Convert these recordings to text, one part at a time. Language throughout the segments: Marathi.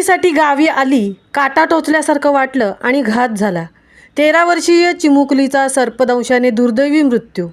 सुट्टीसाठी गावी आली, काटा टोचल्यासारखं वाटलं आणि घात झाला. 13 वर्षीय चिमुकलीचा सर्पदंशाने दुर्दैवी मृत्यू.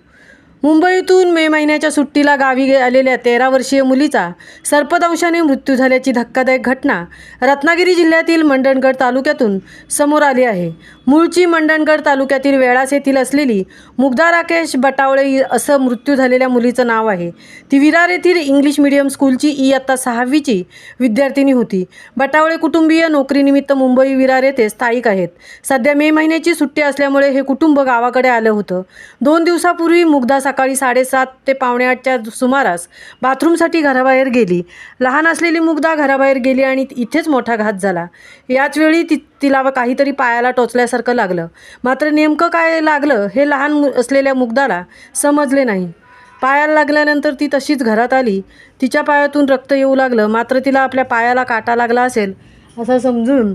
मुंबईतून मे महिन्याच्या सुट्टीला गावी आलेल्या 13 वर्षीय मुलीचा सर्पदंशाने मृत्यू झाल्याची धक्कादायक घटना रत्नागिरी जिल्ह्यातील मंडणगड तालुक्यातून समोर आली आहे. मूळची मंडणगड तालुक्यातील वेळास येथील असलेली मुग्धा राकेश बटावळे असं मृत्यू झालेल्या मुलीचं नाव आहे. ती विरार येथील इंग्लिश मीडियम स्कूलची इयत्ता 6वीची विद्यार्थिनी होती. बटावळे कुटुंबीय नोकरीनिमित्त मुंबई विरार येथे स्थायिक आहेत. सध्या मे महिन्याची सुट्टी असल्यामुळे हे कुटुंब गावाकडे आलं होतं. 2 दिवसापूर्वी मुग्धा सकाळी 7:30 ते 7:45च्या सुमारास बाथरूमसाठी घराबाहेर गेली. लहान असलेली मुग्धा घराबाहेर गेली आणि इथेच मोठा घात झाला. याचवेळी तिला काहीतरी पायाला टोचल्यासारखं लागलं. मात्र नेमकं काय लागलं हे लहान असलेल्या मुग्धाला समजले नाही. पायाला लागल्यानंतर ती तशीच घरात आली. तिच्या पायातून रक्त येऊ लागलं. मात्र तिला आपल्या पायाला काटा लागला असेल असं समजून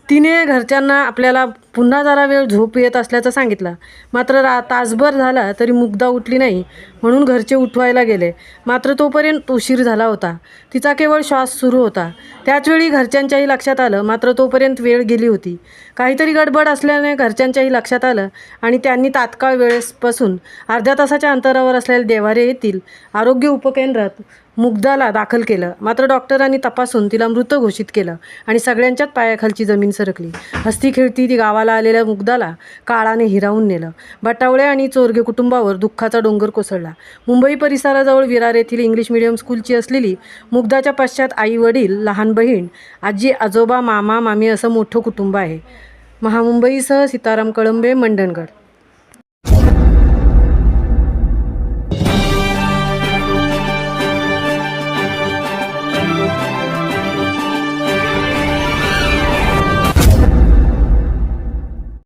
तिने घरच्यांना आपल्याला पुन्हा जरा वेळ झोप येत असल्याचं सांगितलं. मात्र तासभर झाला तरी मुग्धा उठली नाही, म्हणून घरचे उठवायला गेले. मात्र तोपर्यंत उशीर झाला होता. तिचा केवळ श्वास सुरू होता. त्याचवेळी घरच्यांच्याही लक्षात आलं. मात्र तोपर्यंत वेळ गेली होती. काहीतरी गडबड असल्याने घरच्यांच्याही लक्षात आलं आणि त्यांनी तात्काळ वेळेपासून अर्ध्या तासाच्या अंतरावर असलेल्या देव्हारे येथील आरोग्य उपकेंद्रात मुग्धाला दाखल केलं. मात्र डॉक्टरांनी तपासून तिला मृत घोषित केलं आणि सगळ्यांच्याच पायाखालची जमीन सरकली. हसती खेळती ती गावाला आलेल्या मुग्धाला काळाने हिरावून नेलं. बटावळे आणि चोरगे कुटुंबावर दुःखाचा डोंगर कोसळला. मुंबई परिसराजवळ विरार येथील इंग्लिश मीडियम स्कूलची असलेली मुग्धाच्या पश्चात आई वडील, लहान बहीण, आजी आजोबा, मामा मामी असं मोठं कुटुंब आहे. महामुंबईसह सीताराम कळंबे, मंडणगड.